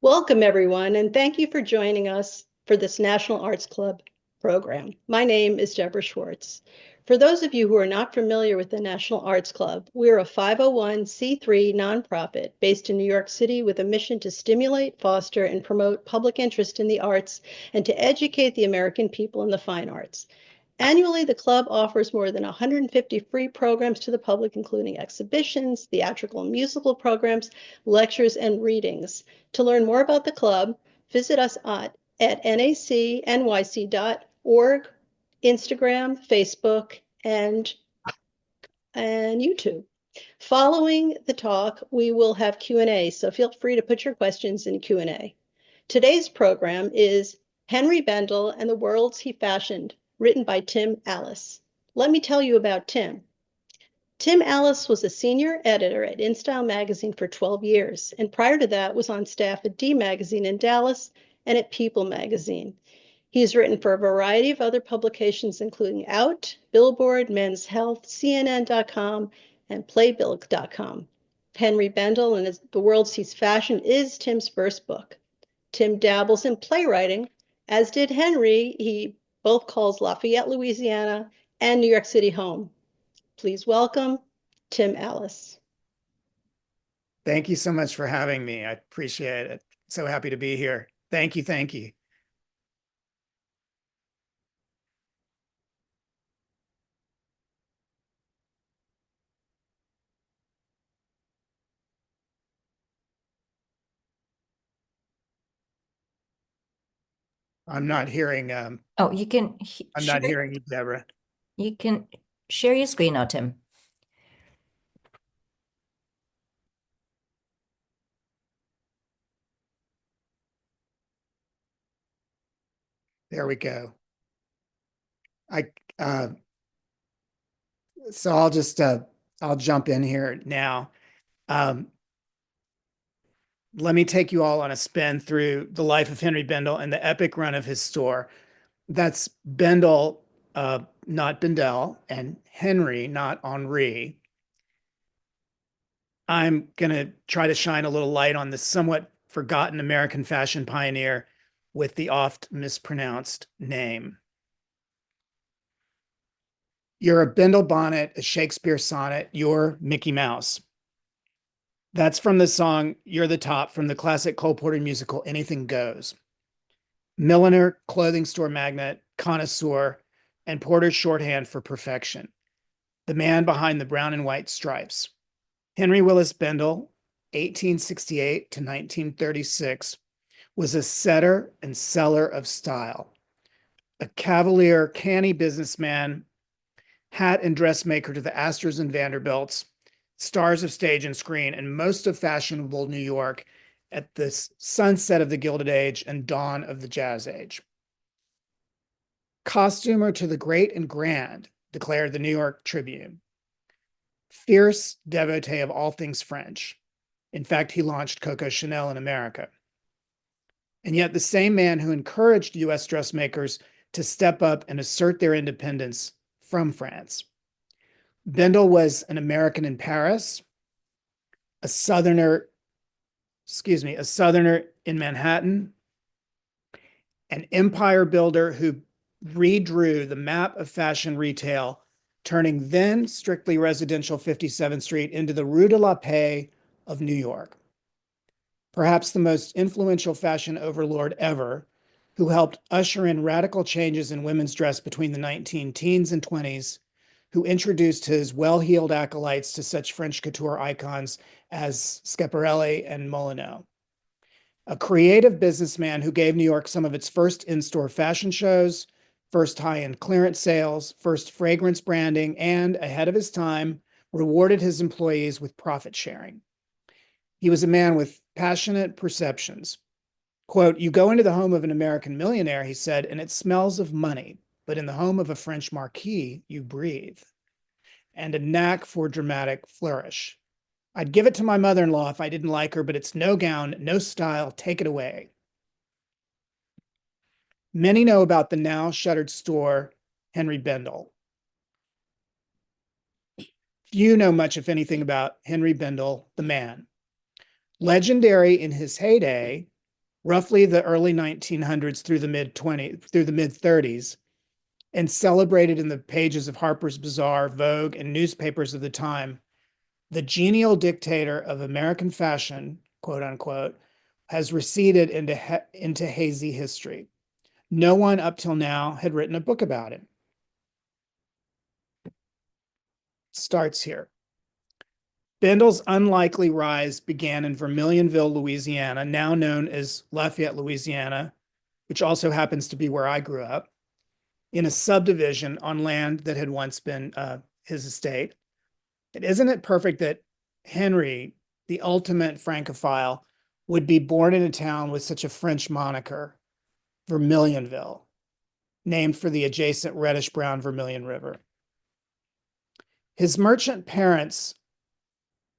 Welcome, everyone, and thank you for joining us for this National Arts Club program. My name is Deborah Schwartz. For those of you who are not familiar with the National Arts Club, we're a 501c3 nonprofit based in New York City with a mission to stimulate, foster, and promote public interest in the arts and to educate the American people in the fine arts. Annually, the club offers more than 150 free programs to the public, including exhibitions, theatrical and musical programs, lectures, and readings. To learn more about the club, visit us at nacnyc.org, Instagram, Facebook, and YouTube. Following the talk, we will have Q&A, so feel free to put your questions in Q&A. Today's program is Henri Bendel and the Worlds He Fashioned, written by Tim Allis. Let me tell you about Tim. Tim Allis was a senior editor at InStyle magazine for 12 years, and prior to that was on staff at D Magazine in Dallas and at People magazine. He's written for a variety of other publications, including Out, Billboard, Men's Health, CNN.com, and Playbill.com. Henri Bendel and The Worlds He's Fashioned is Tim's first book. Tim dabbles in playwriting, as did Henri. He both calls Lafayette, Louisiana, and New York City home. Please welcome Tim Allis. Thank you so much for having me. I appreciate it. So happy to be here. Thank you. Thank you. I'm not hearing. Oh, you can. I'm not hearing you, Deborah. You can share your screen now, Tim. There we go. So I'll just I'll jump in here now. Let me take you all on a spin through the life of Henri Bendel and the epic run of his store. That's Bendel, not Bendel, and Henri, not Henri. I'm going to try to shine a little light on this somewhat forgotten American fashion pioneer with the oft mispronounced name. You're a Bendel bonnet, a Shakespeare sonnet, you're Mickey Mouse. That's from the song You're the Top from the classic Cole Porter musical Anything Goes. Milliner, clothing store magnate, connoisseur, and Porter's shorthand for perfection. The man behind the brown and white stripes. Henry Willis Bendel, 1868 to 1936, was a setter and seller of style. A cavalier, canny businessman, hat and dressmaker to the Astors and Vanderbilts, stars of stage and screen, and most of fashionable New York at the sunset of the Gilded Age and dawn of the Jazz Age. Costumer to the great and grand, declared the New York Tribune. Fierce devotee of all things French. In fact, he launched Coco Chanel in America. And yet the same man who encouraged U.S. dressmakers to step up and assert their independence from France. Bendel was an American in Paris, a Southerner in Manhattan, an empire builder who redrew the map of fashion retail, turning then strictly residential 57th Street into the Rue de la Paix of New York. Perhaps the most influential fashion overlord ever, who helped usher in radical changes in women's dress between the 19-teens and 20s, who introduced his well-heeled acolytes to such French couture icons as Schiaparelli and Molyneaux. A creative businessman who gave New York some of its first in-store fashion shows, first high-end clearance sales, first fragrance branding, and, ahead of his time, rewarded his employees with profit sharing. He was a man with passionate perceptions. Quote, "You go into the home of an American millionaire," he said, "and it smells of money. But in the home of a French marquis, you breathe." And a knack for dramatic flourish. "I'd give it to my mother-in-law if I didn't like her, but it's no gown, no style, take it away." Many know about the now shuttered store, Henri Bendel. Few know much, if anything, about Henri Bendel, the man. Legendary in his heyday, roughly the early 1900s through the mid-30s, and celebrated in the pages of Harper's Bazaar, Vogue, and newspapers of the time, the genial dictator of American fashion, quote unquote, has receded into hazy history. No one up till now had written a book about it. Starts here. Bendel's unlikely rise began in Vermilionville, Louisiana, now known as Lafayette, Louisiana, which also happens to be where I grew up, in a subdivision on land that had once been his estate. And isn't it perfect that Henry, the ultimate Francophile, would be born in a town with such a French moniker, Vermilionville, named for the adjacent reddish-brown Vermilion River. His merchant parents,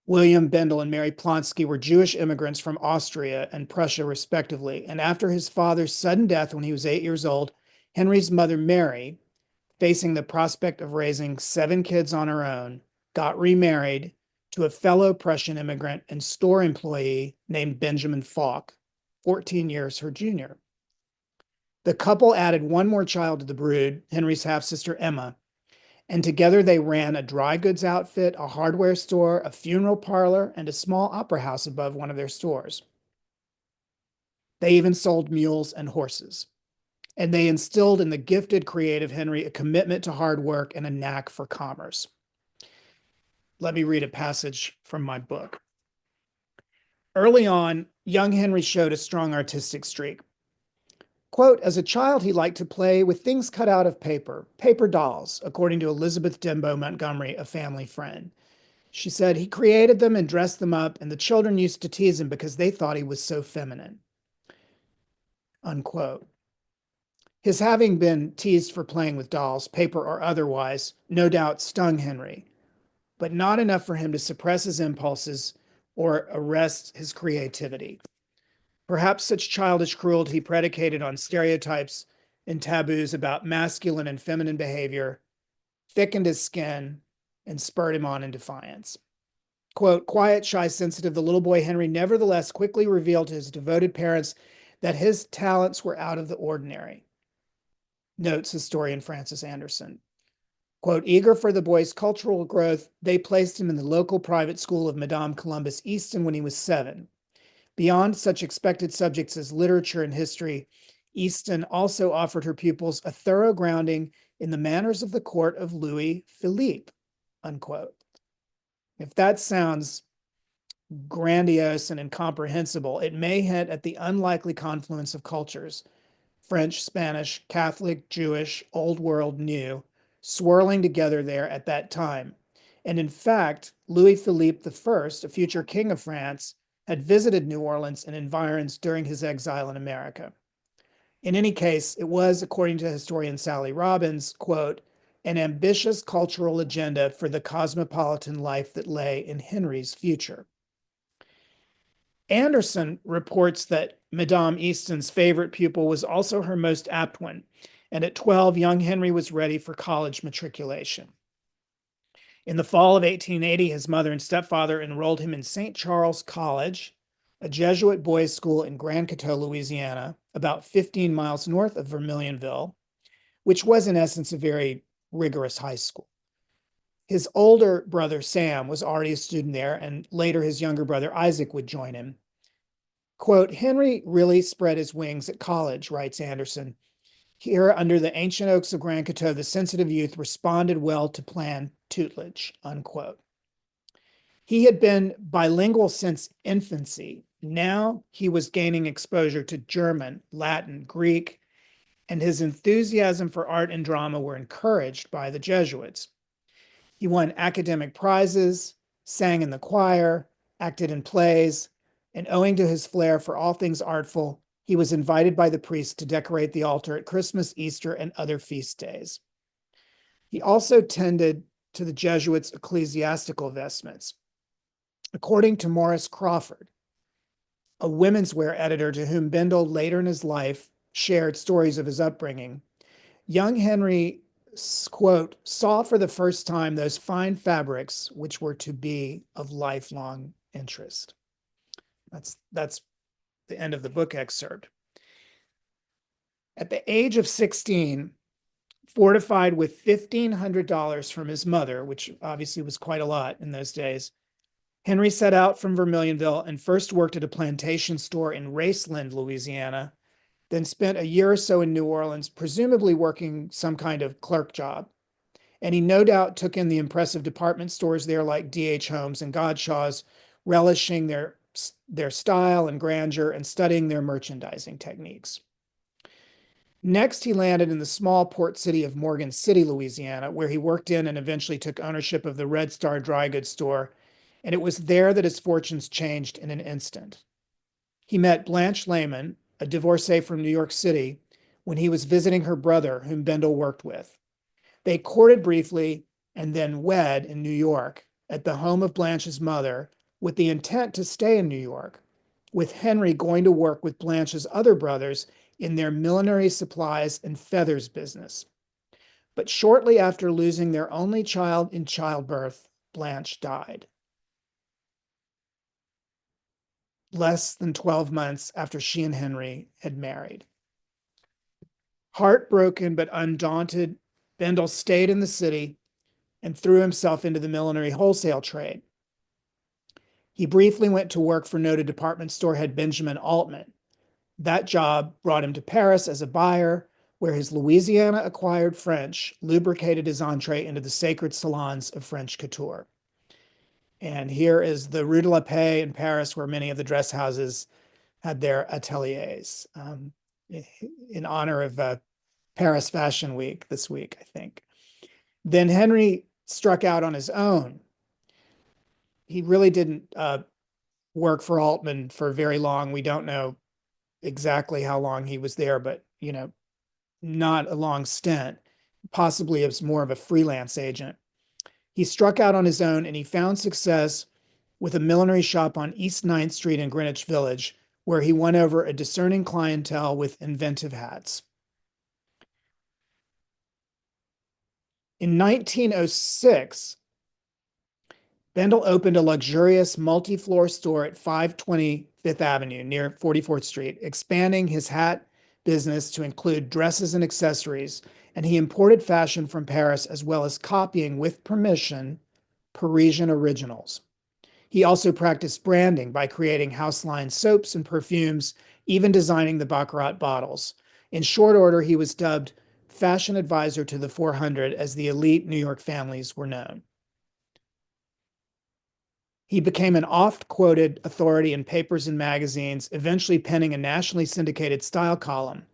William Bendel and Mary Plonsky, were Jewish immigrants from Austria and Prussia, respectively. And after his father's sudden death when he was 8 years old, Henry's mother, Mary, facing the prospect of raising 7 kids on her own, got remarried to a fellow Prussian immigrant and store employee named Benjamin Falk, 14 years her junior. The couple added one more child to the brood, Henry's half-sister Emma, and together they ran a dry goods outfit, a hardware store, a funeral parlor, and a small opera house above one of their stores. They even sold mules and horses. And they instilled in the gifted, creative Henry a commitment to hard work and a knack for commerce. Let me read a passage from my book. Early on, young Henry showed a strong artistic streak. Quote, as a child, he liked to play with things cut out of paper dolls, according to Elizabeth Dembo Montgomery, a family friend. She said he created them and dressed them up, and the children used to tease him because they thought he was so feminine. Unquote. His having been teased for playing with dolls, paper or otherwise, no doubt stung Henry, but not enough for him to suppress his impulses or arrest his creativity. Perhaps such childish cruelty predicated on stereotypes and taboos about masculine and feminine behavior thickened his skin and spurred him on in defiance. Quote, quiet, shy, sensitive, the little boy Henry nevertheless quickly revealed to his devoted parents that his talents were out of the ordinary, notes historian Francis Anderson. Quote, eager for the boy's cultural growth, they placed him in the local private school of Madame Columbus Easton when he was 7. Beyond such expected subjects as literature and history, Easton also offered her pupils a thorough grounding in the manners of the court of Louis Philippe, unquote. If that sounds grandiose and incomprehensible, it may hint at the unlikely confluence of cultures, French, Spanish, Catholic, Jewish, Old World, New, swirling together there at that time. And in fact, Louis Philippe I, a future king of France, had visited New Orleans and environs during his exile in America. In any case, it was, according to historian Sally Robbins, quote, an ambitious cultural agenda for the cosmopolitan life that lay in Henry's future. Anderson reports that Madame Easton's favorite pupil was also her most apt one, and at 12, young Henry was ready for college matriculation. In the fall of 1880, his mother and stepfather enrolled him in St. Charles College, a Jesuit boys' school in Grand Coteau, Louisiana, about 15 miles north of Vermilionville, which was in essence a very rigorous high school. His older brother, Sam, was already a student there, and later his younger brother, Isaac, would join him. Quote, Henry really spread his wings at college, writes Anderson. Here, under the ancient oaks of Grand Coteau, the sensitive youth responded well to planned tutelage, unquote. He had been bilingual since infancy. Now he was gaining exposure to German, Latin, Greek, and his enthusiasm for art and drama were encouraged by the Jesuits. He won academic prizes, sang in the choir, acted in plays, and owing to his flair for all things artful, he was invited by the priest to decorate the altar at Christmas, Easter, and other feast days. He also tended to the Jesuits' ecclesiastical vestments. According to Morris Crawford, a women's wear editor to whom Bendel later in his life shared stories of his upbringing, young Henry, quote, saw for the first time those fine fabrics which were to be of lifelong interest. That's the end of the book excerpt. At the age of 16, fortified with $1,500 from his mother, which obviously was quite a lot in those days, Henry set out from Vermilionville and first worked at a plantation store in Raceland, Louisiana, then spent a year or so in New Orleans, presumably working some kind of clerk job. And he no doubt took in the impressive department stores there like D.H. Holmes and Godshaw's, relishing their style and grandeur and studying their merchandising techniques. Next, he landed in the small port city of Morgan City, Louisiana, where he worked in and eventually took ownership of the Red Star dry goods store, and it was there that his fortunes changed in an instant. He met Blanche Lehman, a divorcee from New York City, when he was visiting her brother, whom Bendel worked with. They courted briefly and then wed in New York at the home of Blanche's mother with the intent to stay in New York, with Henry going to work with Blanche's other brothers in their millinery supplies and feathers business. But shortly after losing their only child in childbirth, Blanche died. Less than 12 months after she and Henry had married. Heartbroken but undaunted, Bendel stayed in the city and threw himself into the millinery wholesale trade. He briefly went to work for noted department store head Benjamin Altman. That job brought him to Paris as a buyer, where his Louisiana-acquired French lubricated his entree into the sacred salons of French couture. And here is the Rue de la Paix in Paris, where many of the dress houses had their ateliers, in honor of Paris Fashion Week this week, I think. Then Henry struck out on his own. He really didn't work for Altman for very long. We don't know exactly how long he was there, but, not a long stint, possibly as more of a freelance agent. He struck out on his own and he found success with a millinery shop on East 9th Street in Greenwich Village, where he won over a discerning clientele with inventive hats. In 1906, Bendel opened a luxurious multi-floor store at 520 Fifth Avenue near 44th Street, expanding his hat business to include dresses and accessories, and he imported fashion from Paris as well as copying, with permission, Parisian originals. He also practiced branding by creating house-line soaps and perfumes, even designing the Baccarat bottles. In short order, he was dubbed fashion advisor to the 400, as the elite New York families were known. He became an oft-quoted authority in papers and magazines, eventually penning a nationally syndicated style column.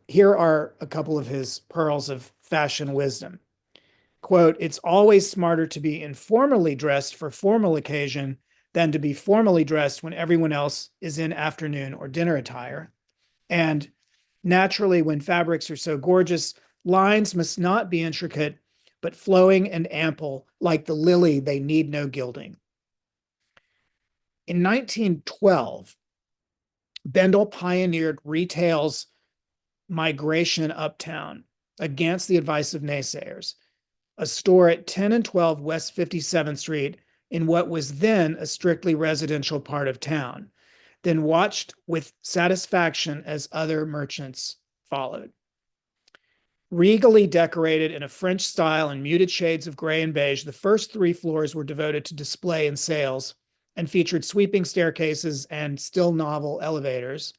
Here are a couple of his pearls of fashion wisdom. Quote, "It's always smarter to be informally dressed for formal occasion than to be formally dressed when everyone else is in afternoon or dinner attire. And naturally, when fabrics are so gorgeous, lines must not be intricate, but flowing and ample, like the lily, they need no gilding." In 1912, Bendel pioneered retail's migration uptown against the advice of naysayers, a store at 10 and 12 West 57th Street in what was then a strictly residential part of town, then watched with satisfaction as other merchants followed. Regally decorated in a French style and muted shades of gray and beige, the first 3 floors were devoted to display and sales and featured sweeping staircases and still novel elevators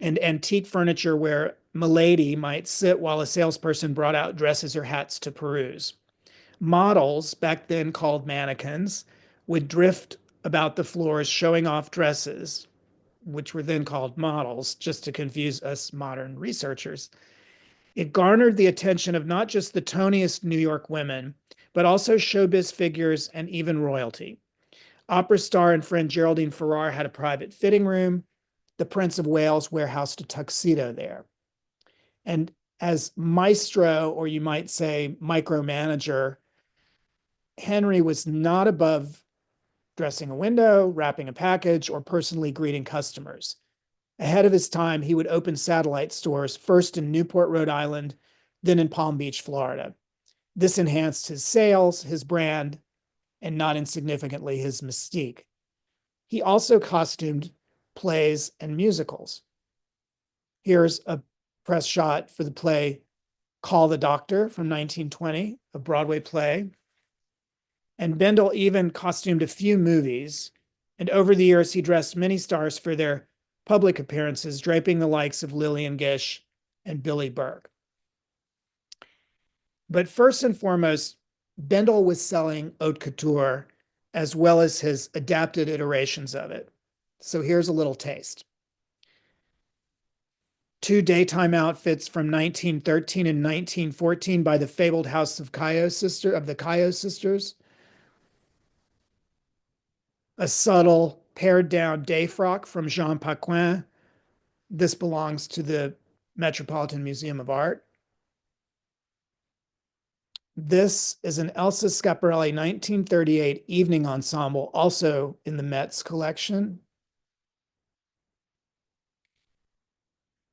and antique furniture where milady might sit while a salesperson brought out dresses or hats to peruse. Models, back then called mannequins, would drift about the floors showing off dresses, which were then called models, just to confuse us modern researchers. It garnered the attention of not just the toniest New York women, but also showbiz figures and even royalty. Opera star and friend Geraldine Farrar had a private fitting room. The Prince of Wales warehoused a tuxedo there. And as maestro, or you might say micromanager, Henry was not above dressing a window, wrapping a package, or personally greeting customers. Ahead of his time, he would open satellite stores, first in Newport, Rhode Island, then in Palm Beach, Florida. This enhanced his sales, his brand, and not insignificantly his mystique. He also costumed plays, and musicals. Here's a press shot for the play Call the Doctor from 1920, a Broadway play. And Bendel even costumed a few movies. And over the years, he dressed many stars for their public appearances, draping the likes of Lillian Gish and Billy Burke. But first and foremost, Bendel was selling haute couture as well as his adapted iterations of it. So here's a little taste. 2 daytime outfits from 1913 and 1914 by the fabled house of the Caillot sisters. A subtle pared down day frock from Jean Paquin. This belongs to the Metropolitan Museum of Art. This is an Elsa Schiaparelli 1938 evening ensemble, also in the Met's collection.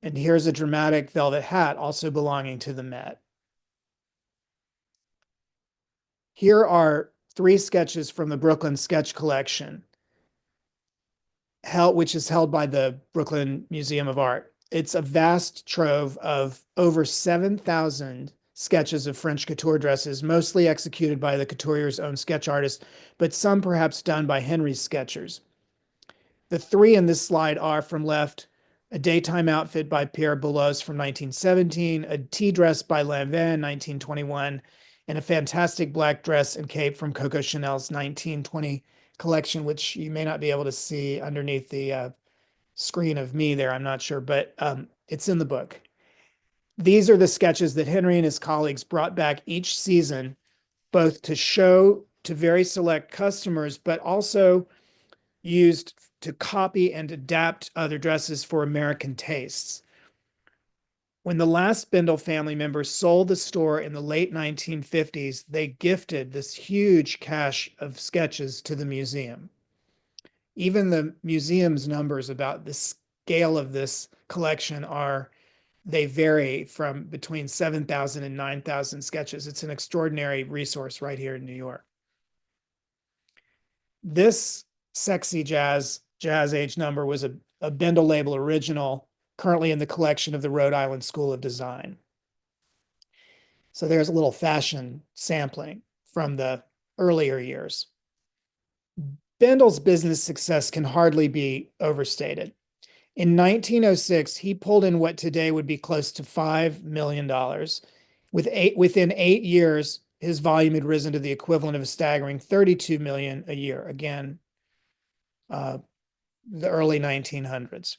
And here's a dramatic velvet hat, also belonging to the Met. Here are 3 sketches from the Brooklyn Sketch Collection, which is held by the Brooklyn Museum of Art. It's a vast trove of over 7,000 sketches of French couture dresses, mostly executed by the couturier's own sketch artist, but some perhaps done by Henry's sketchers. The 3 in this slide are, from left, a daytime outfit by Pierre Boulos from 1917, a tea dress by Lanvin, 1921, and a fantastic black dress and cape from Coco Chanel's 1920 collection, which you may not be able to see underneath the screen of me there, I'm not sure, but it's in the book. These are the sketches that Henry and his colleagues brought back each season, both to show to very select customers, but also used to copy and adapt other dresses for American tastes. When the last Bendel family members sold the store in the late 1950s, they gifted this huge cache of sketches to the museum. Even the museum's numbers about the scale of this collection they vary from between 7,000 and 9,000 sketches. It's an extraordinary resource right here in New York. This sexy jazz age number was a Bendel label original, currently in the collection of the Rhode Island School of Design. So there's a little fashion sampling from the earlier years. Bendel's business success can hardly be overstated. In 1906, he pulled in what today would be close to $5 million. Within 8 years, his volume had risen to the equivalent of a staggering $32 million a year. Again, the early 1900s.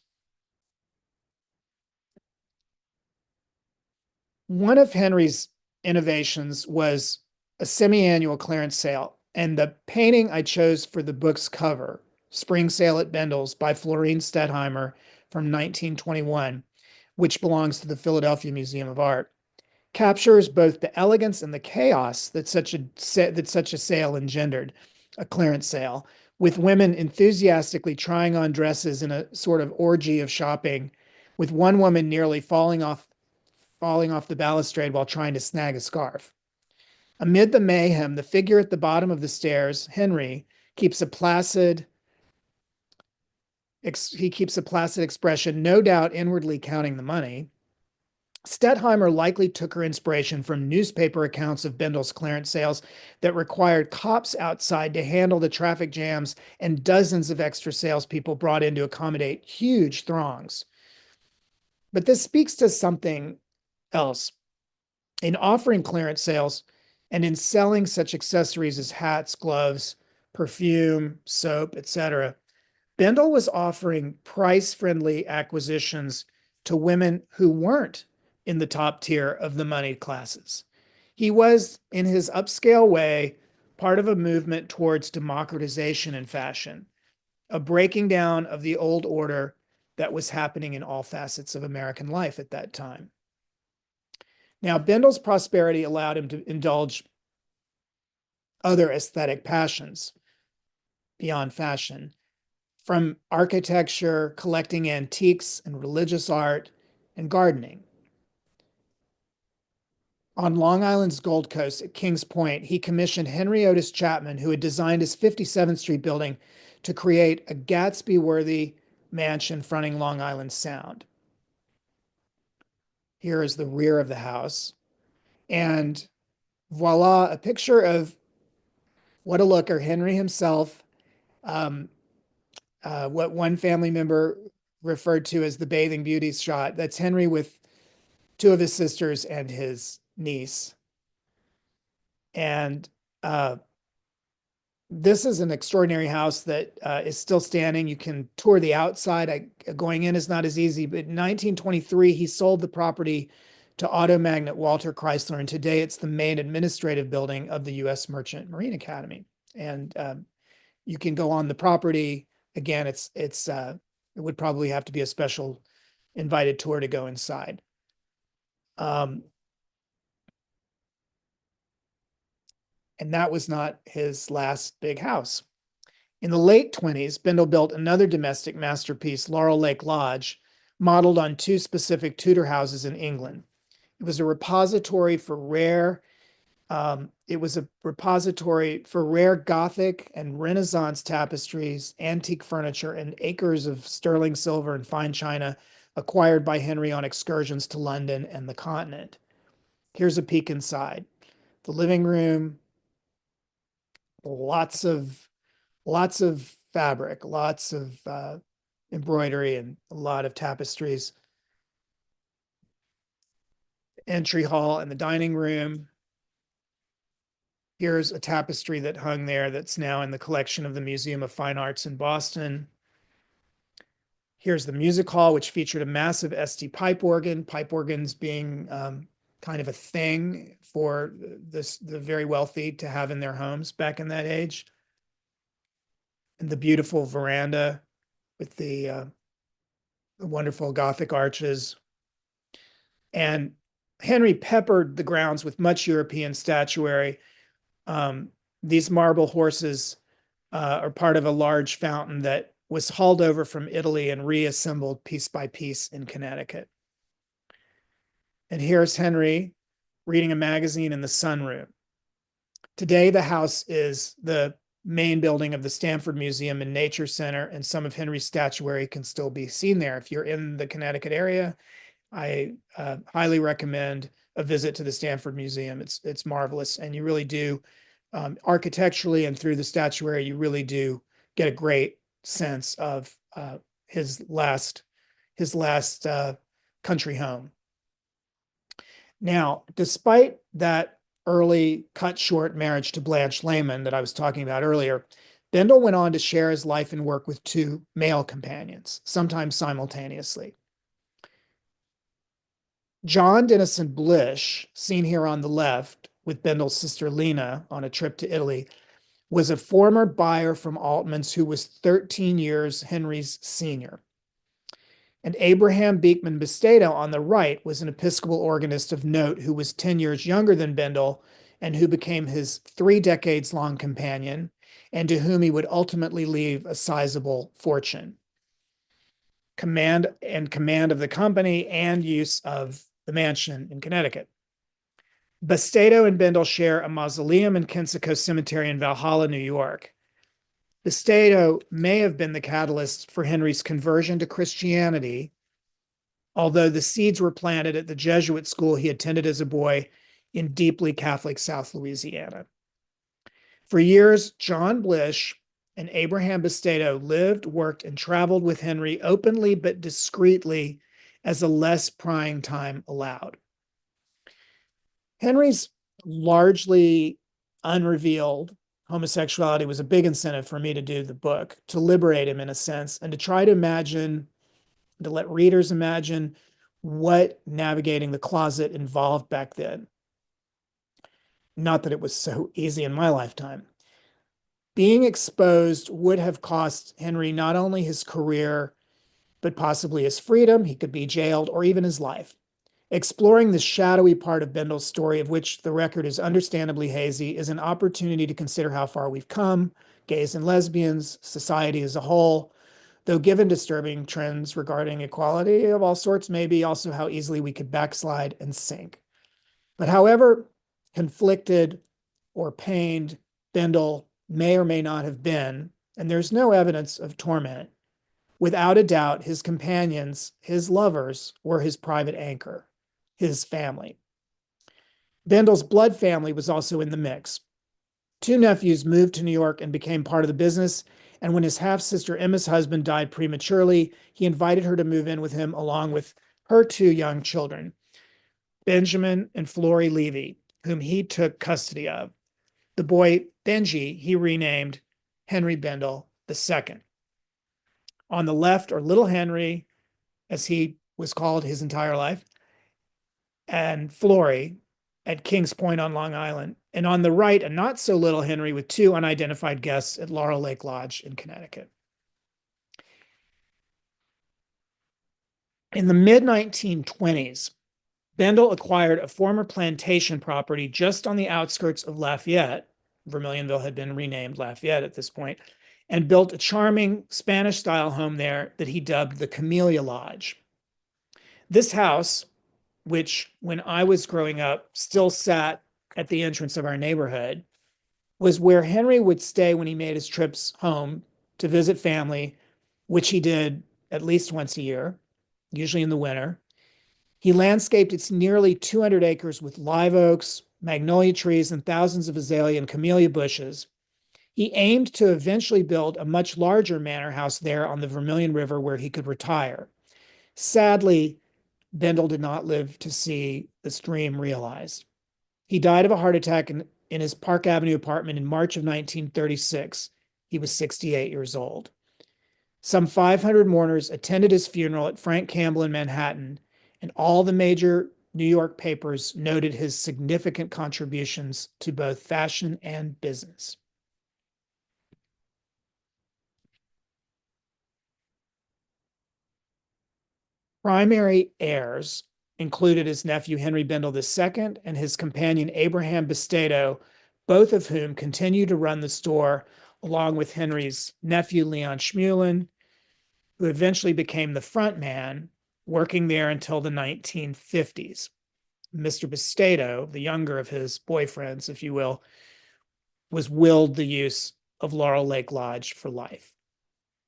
One of Henry's innovations was a semi-annual clearance sale, and the painting I chose for the book's cover, Spring Sale at Bendel's by Florine Stettheimer from 1921, which belongs to the Philadelphia Museum of Art, captures both the elegance and the chaos that such a sale engendered, a clearance sale, with women enthusiastically trying on dresses in a sort of orgy of shopping, with one woman nearly falling off the balustrade while trying to snag a scarf. Amid the mayhem, the figure at the bottom of the stairs, Henry, keeps a placid expression, no doubt inwardly counting the money. Stettheimer likely took her inspiration from newspaper accounts of Bendel's clearance sales that required cops outside to handle the traffic jams and dozens of extra salespeople brought in to accommodate huge throngs. But this speaks to something else. In offering clearance sales and in selling such accessories as hats, gloves, perfume, soap, etc., Bendel was offering price-friendly acquisitions to women who weren't in the top tier of the moneyed classes. He was, in his upscale way, part of a movement towards democratization in fashion, a breaking down of the old order that was happening in all facets of American life at that time. Now, Bendel's prosperity allowed him to indulge other aesthetic passions beyond fashion, from architecture, collecting antiques and religious art, and gardening. On Long Island's Gold Coast at Kings Point, he commissioned Henry Otis Chapman, who had designed his 57th Street building, to create a Gatsby-worthy mansion fronting Long Island Sound. Here is the rear of the house. And voila, a picture of what a looker, Henry himself, what one family member referred to as the bathing beauty shot. That's Henry with two of his sisters and his niece. And this is an extraordinary house that is still standing. You can tour the outside. Going in is not as easy, but in 1923, he sold the property to auto magnate Walter Chrysler, and today it's the main administrative building of the U.S. Merchant Marine Academy. And you can go on the property. Again, it would probably have to be a special invited tour to go inside. And that was not his last big house. In the late 20s, Bendel built another domestic masterpiece, Laurel Lake Lodge, modeled on two specific Tudor houses in England. It was a repository for rare Gothic and Renaissance tapestries, antique furniture, and acres of sterling silver and fine china acquired by Henry on excursions to London and the continent. Here's a peek inside. The living room, lots of fabric, lots of embroidery, and a lot of tapestries. Entry hall and the dining room. Here's a tapestry that hung there that's now in the collection of the Museum of Fine Arts in Boston. Here's the music hall, which featured a massive ST pipe organ, pipe organs being kind of a thing for the very wealthy to have in their homes back in that age. And the beautiful veranda with the wonderful Gothic arches. And Henry peppered the grounds with much European statuary. These marble horses are part of a large fountain that was hauled over from Italy and reassembled piece by piece in Connecticut. And here's Henry reading a magazine in the sunroom. Today, the house is the main building of the Stanford Museum and Nature Center, and some of Henry's statuary can still be seen there. If you're in the Connecticut area, I highly recommend a visit to the Stanford Museum. It's marvelous, and you really do, architecturally and through the statuary, you really do get a great sense of his last country home. Now, despite that early cut short marriage to Blanche Lehman that I was talking about earlier, Bendel went on to share his life and work with two male companions, sometimes simultaneously. John Denison Blish, seen here on the left with Bendel's sister Lena on a trip to Italy, was a former buyer from Altman's who was 13 years Henry's senior. And Abraham Beekman Bastedo on the right was an Episcopal organist of note who was 10 years younger than Bendel and who became his 3 decades-long companion and to whom he would ultimately leave a sizable fortune. Command of the company and use of the mansion in Connecticut. Bastedo and Bendel share a mausoleum in Kensico Cemetery in Valhalla, New York. Bastedo may have been the catalyst for Henry's conversion to Christianity, although the seeds were planted at the Jesuit school he attended as a boy in deeply Catholic South Louisiana. For years, John Blish and Abraham Bastedo lived, worked, and traveled with Henry openly but discreetly as a less prying time allowed. Henry's largely unrevealed homosexuality was a big incentive for me to do the book, to liberate him in a sense, and to try to imagine, to let readers imagine what navigating the closet involved back then. Not that it was so easy in my lifetime. Being exposed would have cost Henry not only his career, but possibly his freedom. He could be jailed or even his life. Exploring the shadowy part of Bendel's story, of which the record is understandably hazy, is an opportunity to consider how far we've come, gays and lesbians, society as a whole, though given disturbing trends regarding equality of all sorts, maybe also how easily we could backslide and sink. But however conflicted or pained Bendel may or may not have been, and there's no evidence of torment, Without a doubt, his companions, his lovers, were his private anchor, his family. Bendel's blood family was also in the mix. Two nephews moved to New York and became part of the business, and when his half-sister Emma's husband died prematurely, he invited her to move in with him along with her two young children, Benjamin and Flory Levy, whom he took custody of. The boy, Benji, he renamed Henri Bendel II. On the left are Little Henry, as he was called his entire life, and Flory at Kings Point on Long Island. And on the right, a not so little Henry with two unidentified guests at Laurel Lake Lodge in Connecticut. In the mid-1920s, Bendel acquired a former plantation property just on the outskirts of Lafayette. Vermilionville had been renamed Lafayette at this point, and built a charming Spanish-style home there that he dubbed the Camellia Lodge. This house, which when I was growing up still sat at the entrance of our neighborhood, was where Henry would stay when he made his trips home to visit family, which he did at least once a year, usually in the winter. He landscaped its nearly 200 acres with live oaks, magnolia trees, and thousands of azalea and camellia bushes. He aimed to eventually build a much larger manor house there on the Vermilion River where he could retire. Sadly, Bendel did not live to see this dream realized. He died of a heart attack in his Park Avenue apartment in March of 1936. He was 68 years old. Some 500 mourners attended his funeral at Frank Campbell in Manhattan, and all the major New York papers noted his significant contributions to both fashion and business. Primary heirs included his nephew Henri Bendel II and his companion Abraham Bastedo, both of whom continued to run the store along with Henry's nephew Leon Schmulin, who eventually became the front man, working there until the 1950s. Mr. Bastedo, the younger of his boyfriends, if you will, was willed the use of Laurel Lake Lodge for life,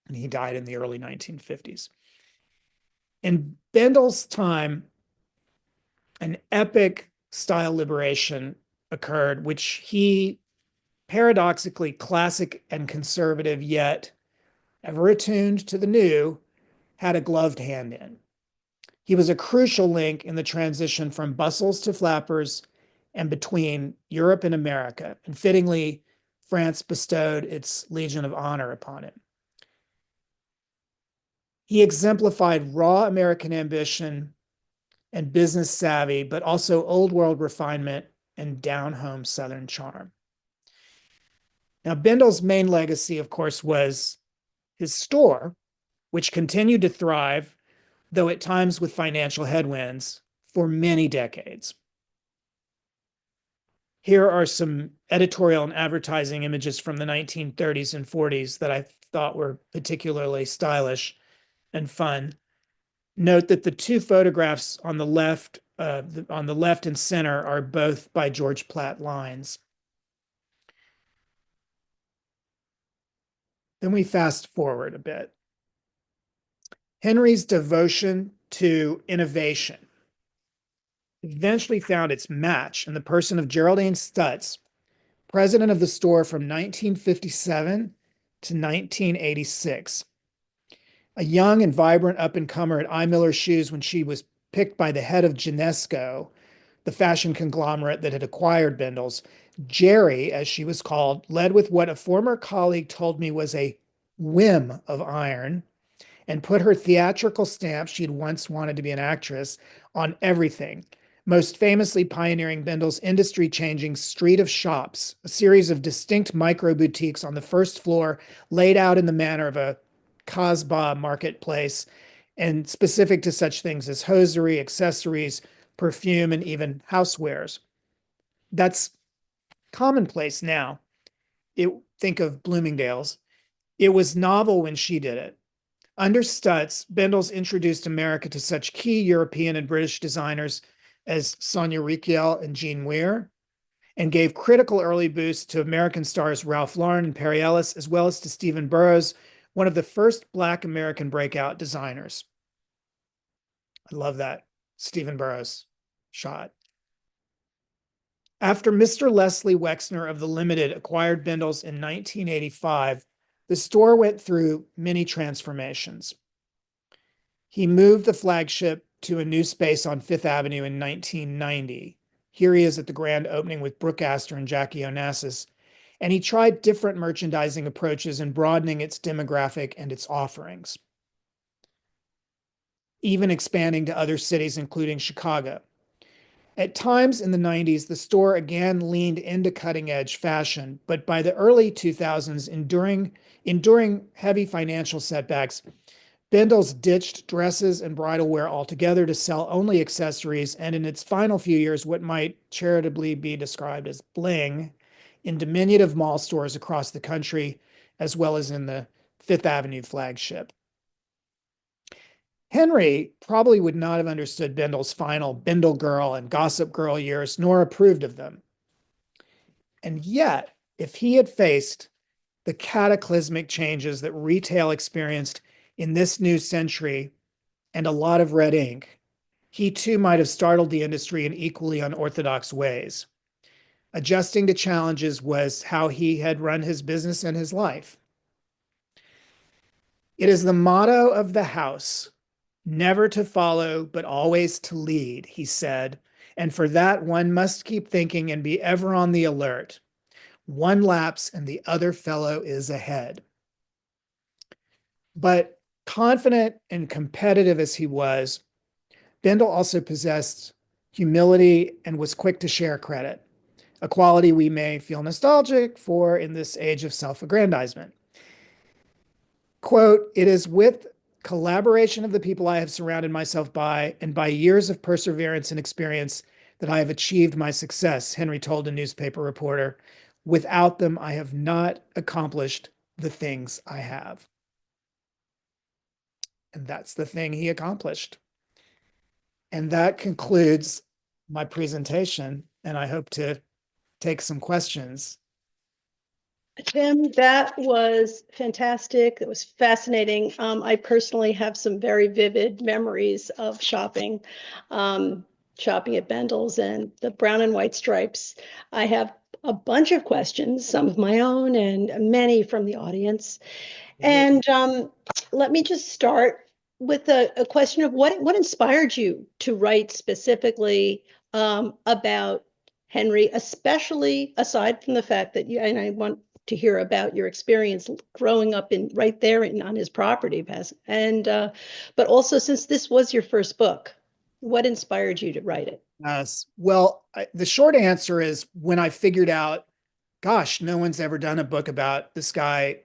and he died in the early 1950s. In Bendel's time, an epic style liberation occurred, which he, paradoxically classic and conservative, yet ever attuned to the new, had a gloved hand in. He was a crucial link in the transition from bustles to flappers and between Europe and America, and fittingly, France bestowed its Legion of Honor upon him. He exemplified raw American ambition and business savvy, but also old world refinement and down-home Southern charm. Now, Bendel's main legacy, of course, was his store, which continued to thrive, though at times with financial headwinds, for many decades. Here are some editorial and advertising images from the 1930s and 40s that I thought were particularly stylish and fun. Note that the two photographs on the left and center are both by George Platt Lynes. Then we fast forward a bit. Henry's devotion to innovation eventually found its match in the person of Geraldine Stutz, president of the store from 1957 to 1986. A young and vibrant up-and-comer at I. Miller Shoes when she was picked by the head of Genesco, the fashion conglomerate that had acquired Bendel's, Jerry, as she was called, led with what a former colleague told me was a whim of iron, and put her theatrical stamp, she'd once wanted to be an actress, on everything, most famously pioneering Bendel's industry-changing street of shops, a series of distinct micro-boutiques on the first floor laid out in the manner of a Casbah marketplace and specific to such things as hosiery, accessories, perfume, and even housewares. That's commonplace now. Think of Bloomingdale's. It was novel when she did it. Under Stutz, Bendel's introduced America to such key European and British designers as Sonia Rykiel and Jean Weir, and gave critical early boosts to American stars Ralph Lauren and Perry Ellis, as well as to Stephen Burrows, one of the first Black American breakout designers. I love that Stephen Burrows shot. After Mr. Leslie Wexner of the Limited acquired Bendel's in 1985, the store went through many transformations. He moved the flagship to a new space on Fifth Avenue in 1990. Here he is at the grand opening with Brooke Astor and Jackie Onassis, and he tried different merchandising approaches in broadening its demographic and its offerings, even expanding to other cities, including Chicago. At times in the 90s, the store again leaned into cutting-edge fashion, but by the early 2000s, enduring heavy financial setbacks, Bendel's ditched dresses and bridal wear altogether to sell only accessories, and in its final few years, what might charitably be described as bling in diminutive mall stores across the country, as well as in the Fifth Avenue flagship. Henri probably would not have understood Bendel's final Bendel Girl and Gossip Girl years, nor approved of them. And yet, if he had faced the cataclysmic changes that retail experienced in this new century and a lot of red ink, he too might have startled the industry in equally unorthodox ways. Adjusting to challenges was how he had run his business and his life. It is the motto of the house, never to follow, but always to lead, he said. And for that, one must keep thinking and be ever on the alert. One laps and the other fellow is ahead. But confident and competitive as he was, Bendel also possessed humility and was quick to share credit, a quality we may feel nostalgic for in this age of self-aggrandizement. Quote, "It is with collaboration of the people I have surrounded myself by, and by years of perseverance and experience, that I have achieved my success," Henri told a newspaper reporter. "Without them, I have not accomplished the things I have." And that's the thing he accomplished. And that concludes my presentation, and I hope to take some questions. Tim, that was fantastic. It was fascinating. I personally have some very vivid memories of shopping at Bendel's and the brown and white stripes. I have a bunch of questions, some of my own and many from the audience. And let me just start with a question of what inspired you to write specifically about Henri, especially aside from the fact that you, and I want to hear about your experience growing up right there on his property, and but also since this was your first book, what inspired you to write it? Well, the short answer is when I figured out, gosh, no one's ever done a book about this guy.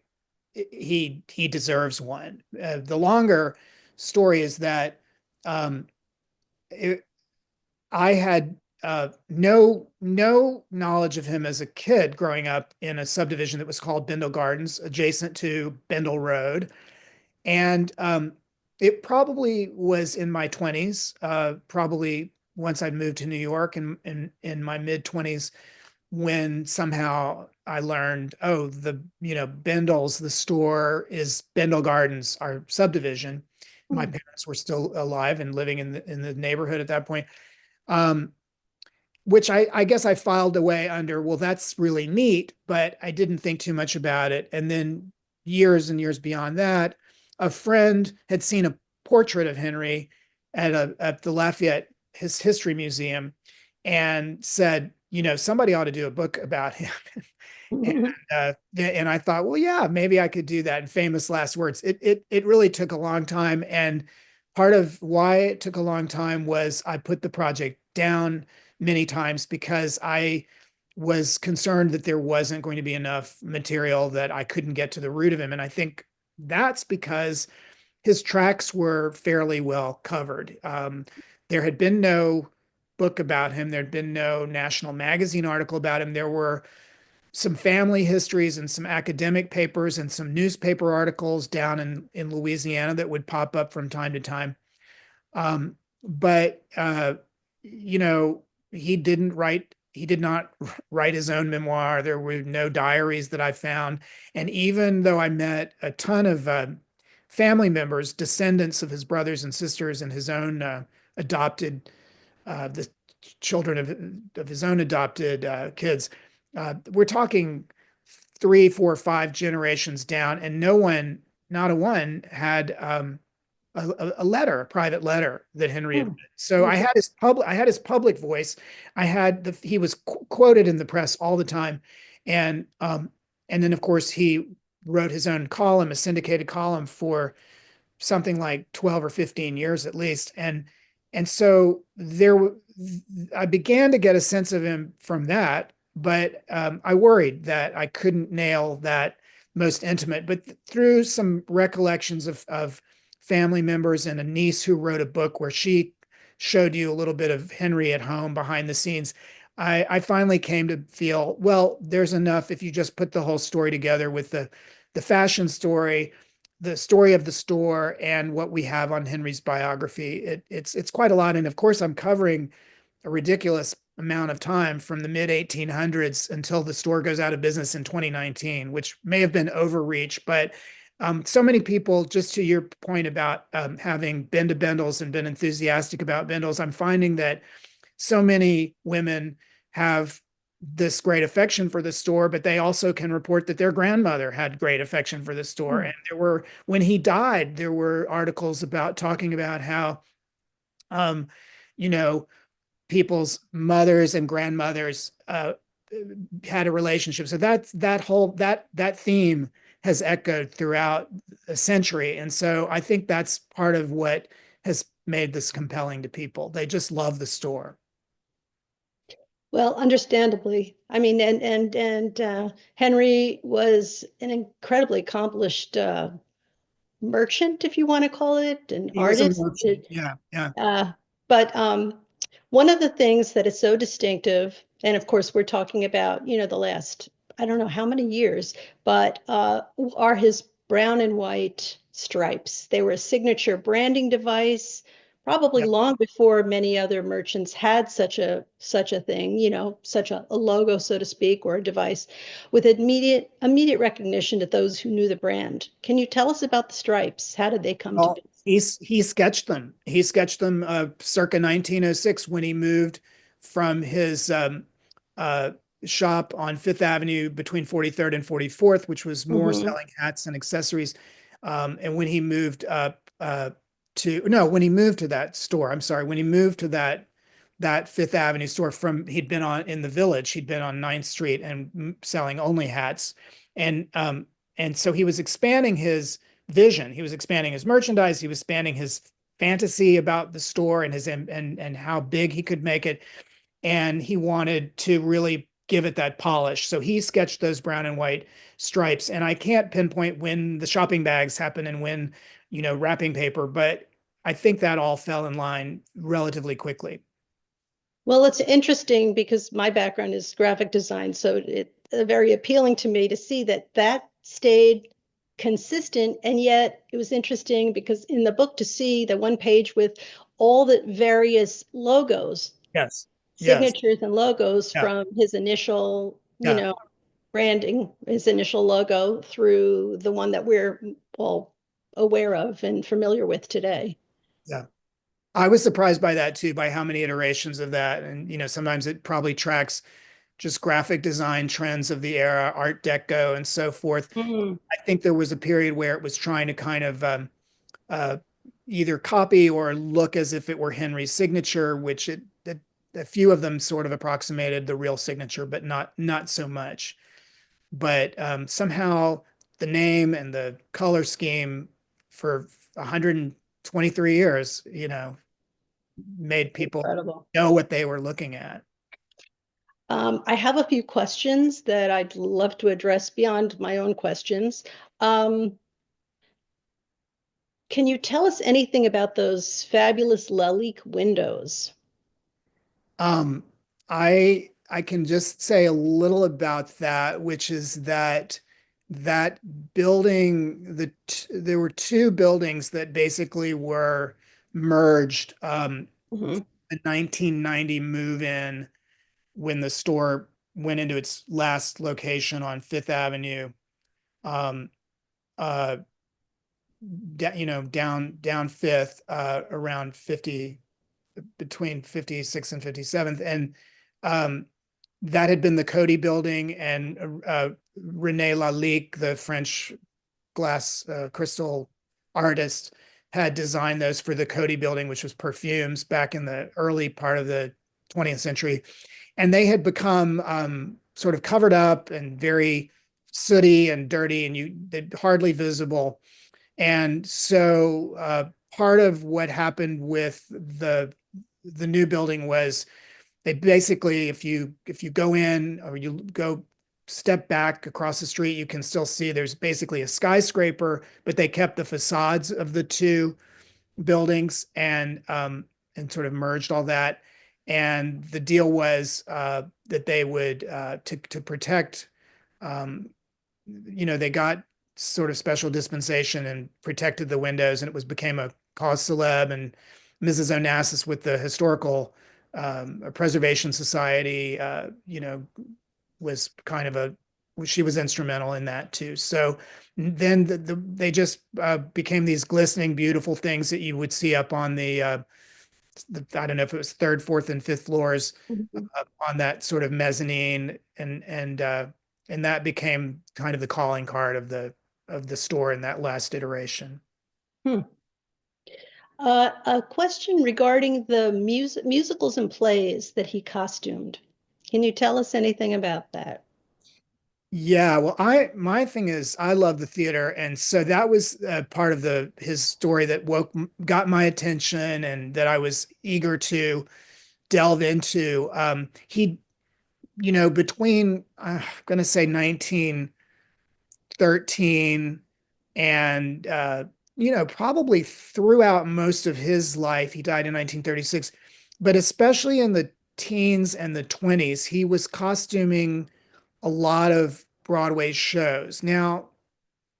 He deserves one. The longer story is that I had no knowledge of him as a kid growing up in a subdivision that was called Bendel Gardens, adjacent to Bendel Road. And it probably was in my 20s, probably once I'd moved to New York in my mid-20s, when somehow I learned, oh, Bendel's, the store is Bendel Gardens, our subdivision. My parents were still alive and living in the neighborhood at that point. Which I guess I filed away under, well, that's really neat, but I didn't think too much about it. And then years and years beyond that, a friend had seen a portrait of Henri at the Lafayette History Museum and said, somebody ought to do a book about him. And I thought, well, yeah, maybe I could do that. And famous last words. It really took a long time. And part of why it took a long time was I put the project down many times because I was concerned that there wasn't going to be enough material, that I couldn't get to the root of him. And I think that's because his tracks were fairly well covered. There had been no book about him. There'd been no national magazine article about him. There were some family histories and some academic papers and some newspaper articles down in Louisiana that would pop up from time to time. But he didn't write he did not write his own memoir. There were no diaries that I found. And even though I met a ton of family members, descendants of his brothers and sisters and his own adopted, the children of his own adopted kids, we're talking 3, 4, 5 generations down, and no one, not a one, had a letter, a private letter that Henry had written. So I had his public voice. He was quoted in the press all the time. And then of course he wrote his own column, a syndicated column for something like 12 or 15 years at least. And so I began to get a sense of him from that, but I worried that I couldn't nail that most intimate. But through some recollections of family members and a niece who wrote a book where she showed you a little bit of Henry at home behind the scenes, I finally came to feel, well, there's enough if you just put the whole story together with the fashion story, the story of the store, and what we have on Henry's biography. It's quite a lot. And of course, I'm covering a ridiculous amount of time from the mid 1800s until the store goes out of business in 2019, which may have been overreach, but so many people, just to your point about having been to Bendel's and been enthusiastic about Bendel's, I'm finding that so many women have this great affection for the store, but they also can report that their grandmother had great affection for the store. And when he died, there were articles talking about how, you know, people's mothers and grandmothers had a relationship. So that theme has echoed throughout a century. And so I think that's part of what has made this compelling to people. They just love the store. Well, understandably. I mean, and Henry was an incredibly accomplished merchant, if you want to call it, an He was a artist. merchant. Yeah. But one of the things that is so distinctive, and of course we're talking about, the last, I don't know how many years, but are his brown and white stripes. They were a signature branding device, probably Yep. long before many other merchants had such a thing, such a logo, so to speak, or a device with immediate recognition to those who knew the brand. Can you tell us about the stripes? How did they come to Well, be? he sketched them. He sketched them circa 1906 when he moved from his shop on Fifth Avenue between 43rd and 44th, which was more selling hats and accessories. And when he moved when he moved to that store, I'm sorry, when he moved to that Fifth Avenue store he'd been in the Village, he'd been on 9th Street and selling only hats. And so he was expanding his vision. He was expanding his merchandise. He was expanding his fantasy about the store and and how big he could make it. And he wanted to really give it that polish. So he sketched those brown and white stripes. And I can't pinpoint when the shopping bags happened and when, wrapping paper, but I think that all fell in line relatively quickly. Well, it's interesting because my background is graphic design, so it's very appealing to me to see that stayed consistent. And yet it was interesting because in the book to see the one page with all the various logos, Yes. signatures and logos Yeah. from his initial, Yeah. branding, his initial logo through the one that we're all aware of and familiar with today. Yeah. I was surprised by that too, by how many iterations of that. And, sometimes it probably tracks just graphic design trends of the era, Art Deco and so forth. I think there was a period where it was trying to kind of either copy or look as if it were Henry's signature, which a few of them sort of approximated the real signature, but not so much. But somehow the name and the color scheme for 123 years, made people Incredible. know what they were looking at. I have a few questions that I'd love to address beyond my own questions. Can you tell us anything about those fabulous Lalique windows? I can just say a little about that, which is that building, there were two buildings that basically were merged. The 1990 move in when the store went into its last location on Fifth Avenue, um, uh, down Fifth, around 50, between 56th and 57th. And that had been the Coty building, and René Lalique, the French glass crystal artist, had designed those for the Coty building, which was perfumes back in the early part of the 20th century. And they had become sort of covered up and very sooty and dirty, and they're hardly visible. And so part of what happened with the new building was they basically, if you go in or you go step back across the street, you can still see there's basically a skyscraper, but they kept the facades of the two buildings and sort of merged all that. And the deal was that they would to protect, they got sort of special dispensation and protected the windows, and it became a cause célèbre. And Mrs. Onassis with the Historical Preservation Society, was kind of she was instrumental in that too. So then they just became these glistening, beautiful things that you would see up on the I don't know if it was third, fourth, and fifth floors on that sort of mezzanine, and that became kind of the calling card of the store in that last iteration. A question regarding the musicals and plays that he costumed. Can you tell us anything about that? Yeah, well, my thing is I love the theater, and so that was part of his story that got my attention and that I was eager to delve into. He, between I'm gonna say 1913 and probably throughout most of his life, he died in 1936, but especially in the teens and the 20s, he was costuming a lot of Broadway shows. Now,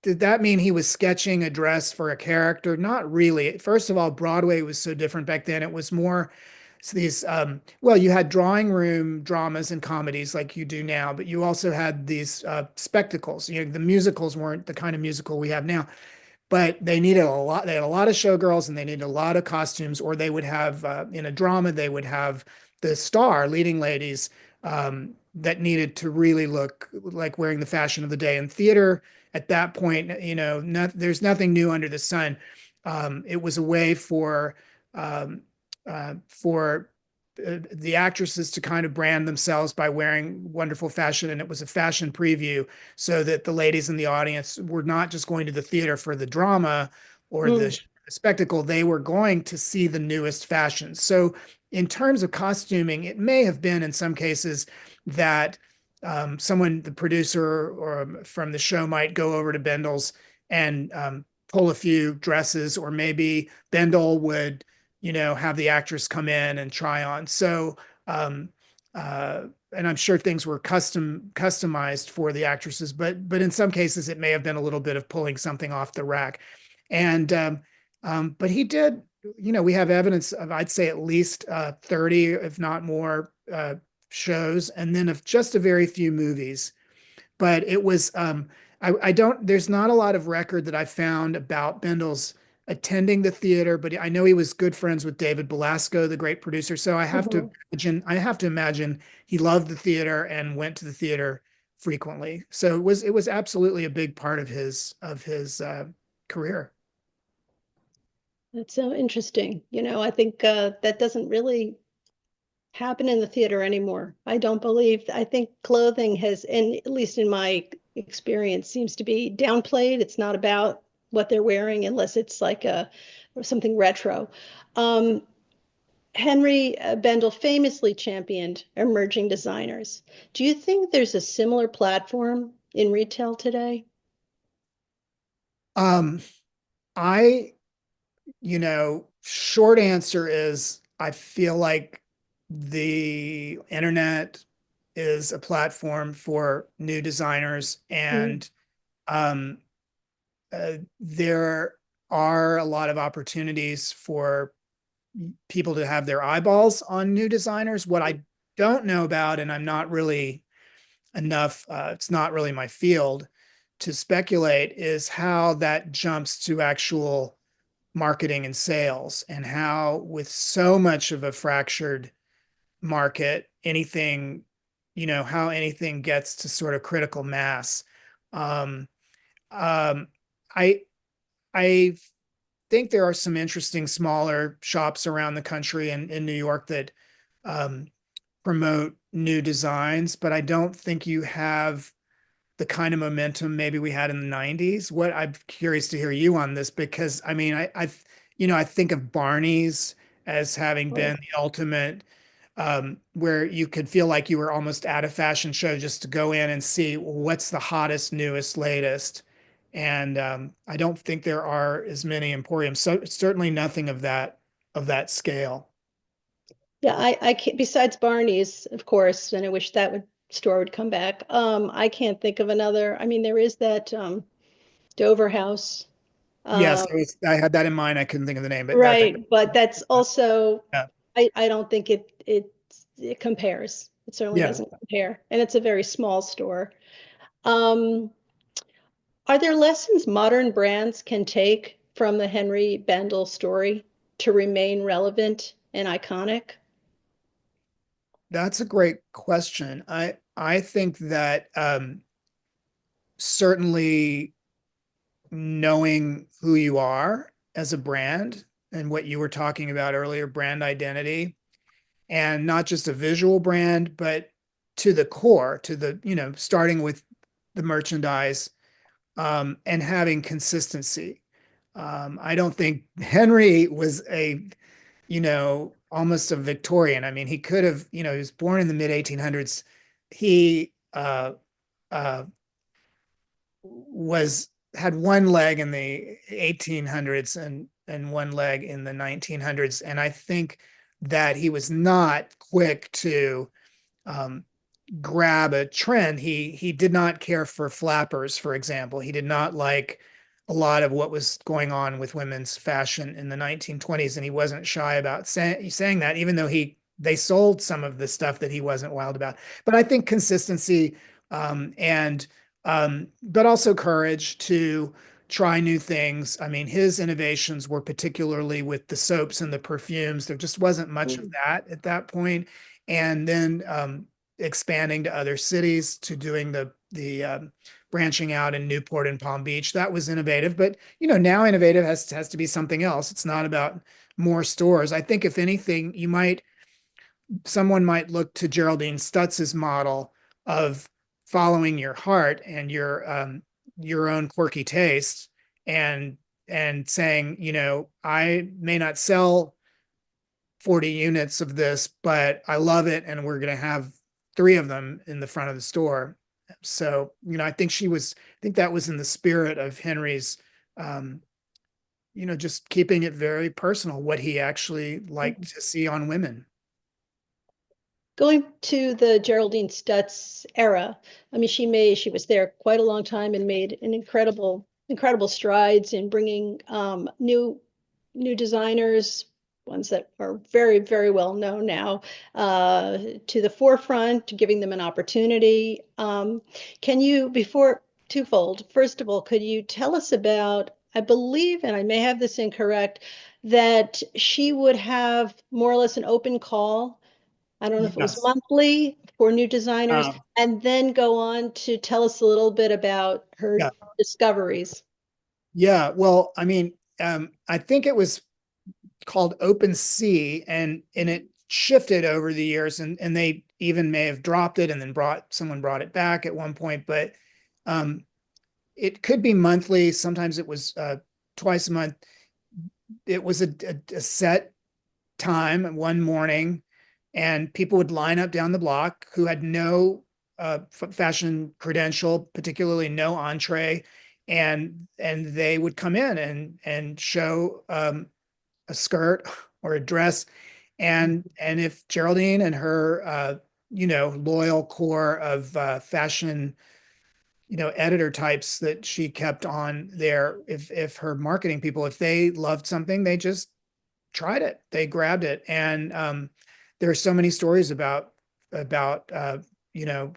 did that mean he was sketching a dress for a character? Not really. First of all, Broadway was so different back then. It was more these, well, you had drawing room dramas and comedies like you do now, but you also had these spectacles. The musicals weren't the kind of musical we have now, but they needed a lot. They had a lot of showgirls and they needed a lot of costumes, or they would have, in a drama, they would have the leading ladies that needed to really look like wearing the fashion of the day. In theater, at that point, there's nothing new under the sun. It was a way for the actresses to kind of brand themselves by wearing wonderful fashion, and it was a fashion preview, so that the ladies in the audience were not just going to the theater for the drama or the spectacle, they were going to see the newest fashions. So in terms of costuming, it may have been in some cases that the producer or from the show might go over to Bendel's and pull a few dresses, or maybe Bendel would have the actress come in and try on. So, and I'm sure things were customized for the actresses, but in some cases it may have been a little bit of pulling something off the rack. And, but he did, we have evidence of, I'd say at least 30, if not more, shows, and then of just a very few movies. But it was, there's not a lot of record that I found about Bendel's attending the theater, but I know he was good friends with David Belasco, the great producer. So I have to imagine he loved the theater and went to the theater frequently. So it was absolutely a big part of his career. That's so interesting. I think that doesn't really happen in the theater anymore. I think clothing has, and at least in my experience, seems to be downplayed. It's not about what they're wearing unless it's like something retro. Henri Bendel famously championed emerging designers. Do you think there's a similar platform in retail today? Short answer is I feel like the internet is a platform for new designers, and there are a lot of opportunities for people to have their eyeballs on new designers. What I don't know about, and I'm not really enough, it's not really my field to speculate, is how that jumps to actual marketing and sales, and how with so much of a fractured market, anything, how anything gets to sort of critical mass. Um, um, I, I think there are some interesting smaller shops around the country and in New York that um, promote new designs, but I don't think you have the kind of momentum maybe we had in the 90s. What I'm curious to hear you on this, because I mean, I think of Barney's as having Oh, been the ultimate, where you could feel like you were almost at a fashion show just to go in and see what's the hottest, newest, latest. And I don't think there are as many emporiums. So certainly nothing of that scale. yeah, I can't, besides Barney's, of course, and I wish that store would come back. I can't think of another. I mean, there is that Dover House. Yes, Uh, I had that in mind. I couldn't think of the name, but right, but that's also, yeah, I don't think it compares. It certainly yeah. doesn't compare, and it's a very small store. Um, are there lessons modern brands can take from the Henri Bendel story to remain relevant and iconic? That's a great question. I think that certainly knowing who you are as a brand and what you were talking about earlier, brand identity, and not just a visual brand, but to the core, to the, starting with the merchandise, and having consistency. I don't think Henry was almost a Victorian. I mean, he could have, he was born in the mid 1800s. He uh, was had one leg in the 1800s and one leg in the 1900s, and I think that he was not quick to um, grab a trend. He did not care for flappers, for example. He did not like a lot of what was going on with women's fashion in the 1920s, and he wasn't shy about saying that, even though they sold some of the stuff that he wasn't wild about. But I think consistency, and but also courage to try new things. I mean, his innovations were particularly with the soaps and the perfumes. There just wasn't much of that at that point. And then expanding to other cities, to doing the branching out in Newport and Palm Beach. That was innovative, but now innovative has to be something else. It's not about more stores. I think if anything, someone might look to Geraldine Stutz's model of following your heart and your own quirky tastes, and saying, I may not sell 40 units of this, but I love it, and we're going to have 3 of them in the front of the store. So, I think that was in the spirit of Henry's, um, just keeping it very personal, what he actually liked to see on women. Going to the Geraldine Stutz era, I mean, she was there quite a long time and made an incredible strides in bringing new designers, ones that are very, very well known now, to the forefront, giving them an opportunity. Can you, before twofold, first of all, could you tell us about, I believe, and I may have this incorrect, that she would have more or less an open call. I don't know if it was Yes. monthly for new designers, Um, and then go on to tell us a little bit about her yeah. discoveries. Yeah. Well, I mean, I think it was called Open Sea, and it shifted over the years, and they even may have dropped it and then someone brought it back at one point, but um, it could be monthly. Sometimes it was twice a month. It was a set time one morning, and people would line up down the block who had no fashion credential, particularly no entree, and they would come in and show a skirt or a dress, and if Geraldine and her loyal core of fashion editor types that she kept on there, if her marketing people, if they loved something, they just tried it, they grabbed it. And there are so many stories about you know,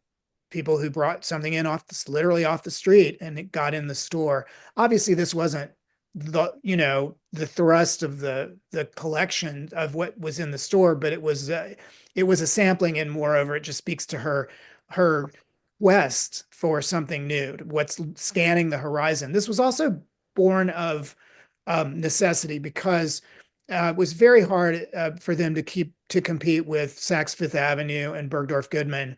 people who brought something in literally off the street, and it got in the store. Obviously, this wasn't the thrust of the collection of what was in the store, but it was a sampling, and moreover, it just speaks to her quest for something new, what's scanning the horizon. This was also born of necessity, because it was very hard for them to compete with Saks Fifth Avenue and Bergdorf Goodman.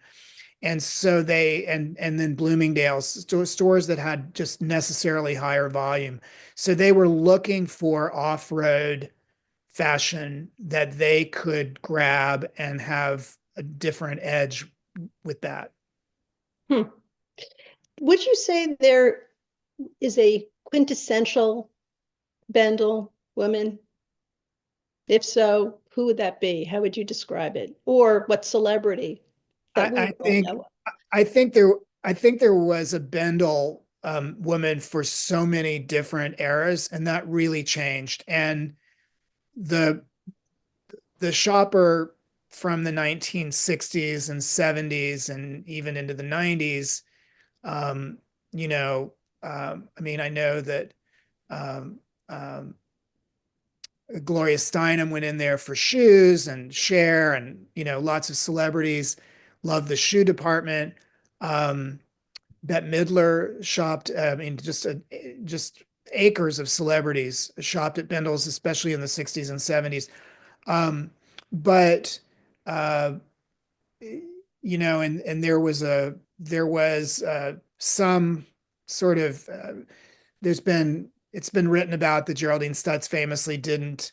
And so and then Bloomingdale's, stores that had just necessarily higher volume. So they were looking for off-road fashion that they could grab and have a different edge with that. Would you say there is a quintessential Bendel woman? If so, who would that be? How would you describe it? Or what celebrity that we all know of? I think there was a Bendel woman for so many different eras, and that really changed. And the shopper from the 1960s and 70s and even into the 90s, I mean, I know that Gloria Steinem went in there for shoes, and Cher, and lots of celebrities loved the shoe department. Bette Midler shopped. I mean, just acres of celebrities shopped at Bendel's, especially in the 60s and 70s. But and there was some sort of it's been written about that Geraldine Stutz famously didn't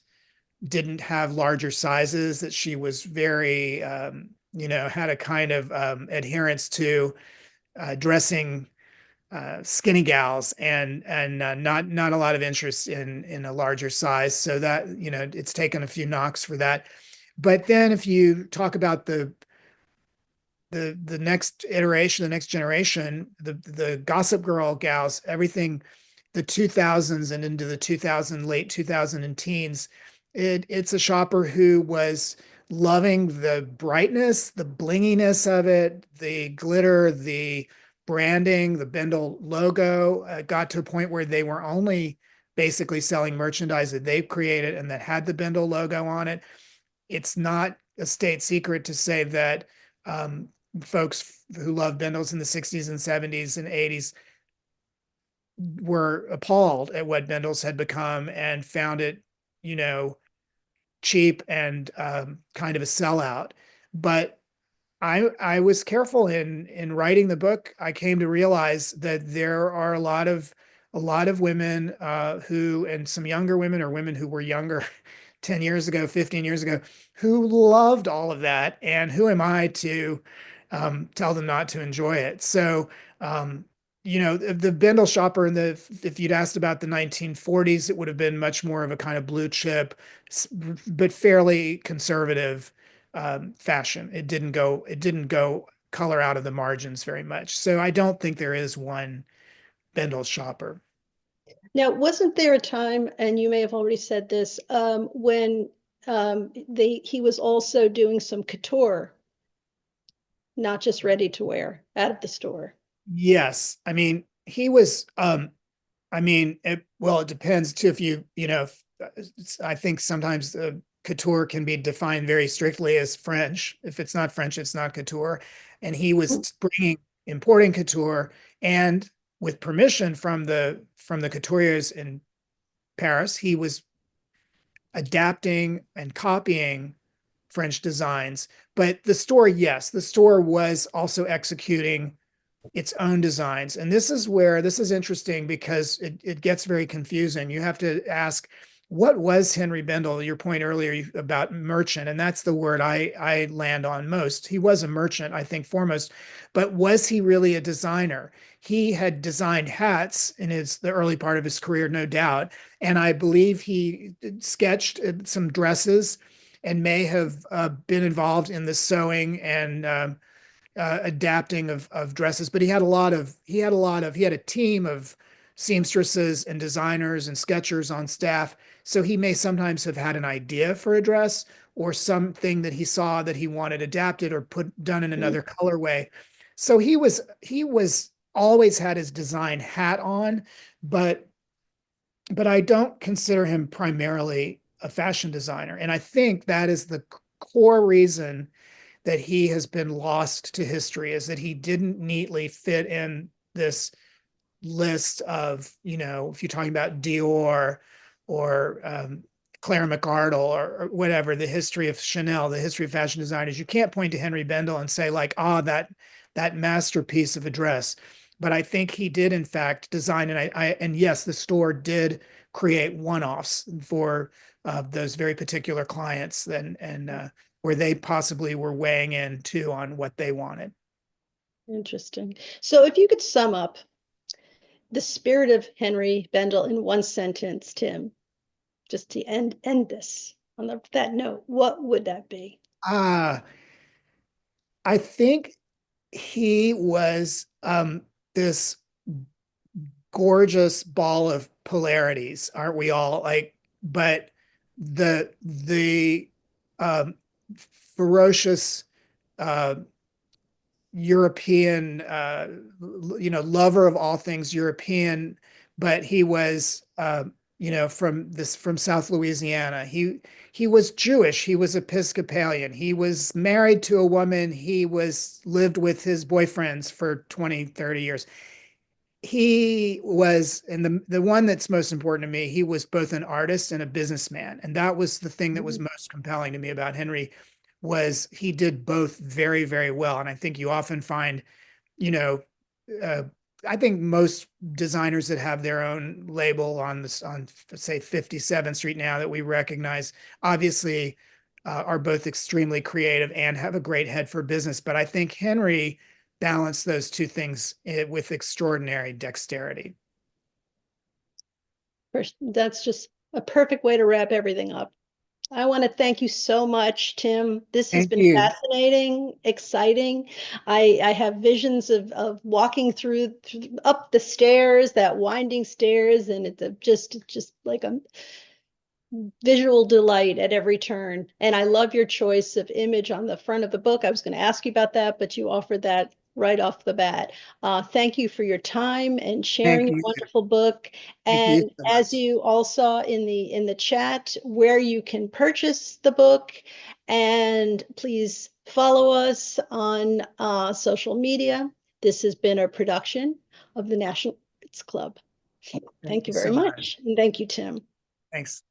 have larger sizes, that she was very had a kind of adherence to dressing skinny gals, and not a lot of interest in a larger size. So that it's taken a few knocks for that. But then if you talk about the next iteration, the next generation, the Gossip Girl gals, everything, the 2000s and into the late 2000 teens, it's a shopper who was loving the brightness, the blinginess of it, the glitter, the branding, the Bendel logo. Got to a point where they were only basically selling merchandise that they've created and that had the Bendel logo on it. It's not a state secret to say that folks who loved Bendels in the 60s and 70s and 80s were appalled at what Bendel's had become and found it, cheap and kind of a sellout. But I was careful in writing the book. I came to realize that there are a lot of women who, and some younger women, or women who were younger 10 years ago, 15 years ago, who loved all of that. And who am I to tell them not to enjoy it? So, the Bendel shopper if you'd asked about the 1940s, it would have been much more of a kind of blue chip, but fairly conservative fashion. It didn't go color out of the margins very much. So I don't think there is one Bendel shopper. Now, wasn't there a time, and you may have already said this, when he was also doing some couture, not just ready to wear, out of the store? Yes. I mean, he was, it depends too. I think sometimes couture can be defined very strictly as French. If it's not French, it's not couture. And he was importing couture, and with permission from the couturiers in Paris, he was adapting and copying French designs. But the store was also executing its own designs. And this is interesting, because it gets very confusing. You have to ask, what was Henri Bendel? Your point earlier about merchant, and that's the word I land on most. He was a merchant, I think, foremost, but was he really a designer? He had designed hats in the early part of his career, no doubt. And I believe he sketched some dresses and may have been involved in the sewing and adapting of dresses, but he had a team of seamstresses and designers and sketchers on staff So he may sometimes have had an idea for a dress or something that he saw that he wanted adapted or done in another colorway. So he was always had his design hat on, but I don't consider him primarily a fashion designer. And I think that is the core reason that he has been lost to history, is that he didn't neatly fit in this list of, you know, if you're talking about Dior or Claire McArdle or whatever, the history of Chanel, the history of fashion designers, you can't point to Henri Bendel and say like, that masterpiece of a dress. But I think he did in fact design, and yes, the store did create one-offs for those very particular clients, and where they possibly were weighing in too on what they wanted. Interesting. So if you could sum up the spirit of Henri Bendel in one sentence, Tim, just to end this on that note, what would that be? I think he was this gorgeous ball of polarities, aren't we all? Like, but the ferocious European, lover of all things European, but he was, from South Louisiana. He was Jewish. He was Episcopalian. He was married to a woman. He lived with his boyfriends for 20, 30 years. He was, and the one that's most important to me, he was both an artist and a businessman. And that was the thing that was most compelling to me about Henri, was he did both very, very well. And I think you often find, I think most designers that have their own label on say 57th Street now that we recognize, obviously are both extremely creative and have a great head for business. But I think Henri balanced those two things with extraordinary dexterity. That's just a perfect way to wrap everything up. I want to thank you so much, Tim. This has been fascinating, exciting. I have visions of walking through up the stairs, that winding stairs, and it's just like a visual delight at every turn. And I love your choice of image on the front of the book. I was going to ask you about that, but you offered that right off the bat. Thank you for your time and sharing your wonderful book. And as you all saw in the chat, where you can purchase the book, and please follow us on social media. This has been a production of the National Arts Club. Thank you very much. And thank you, Tim. Thanks.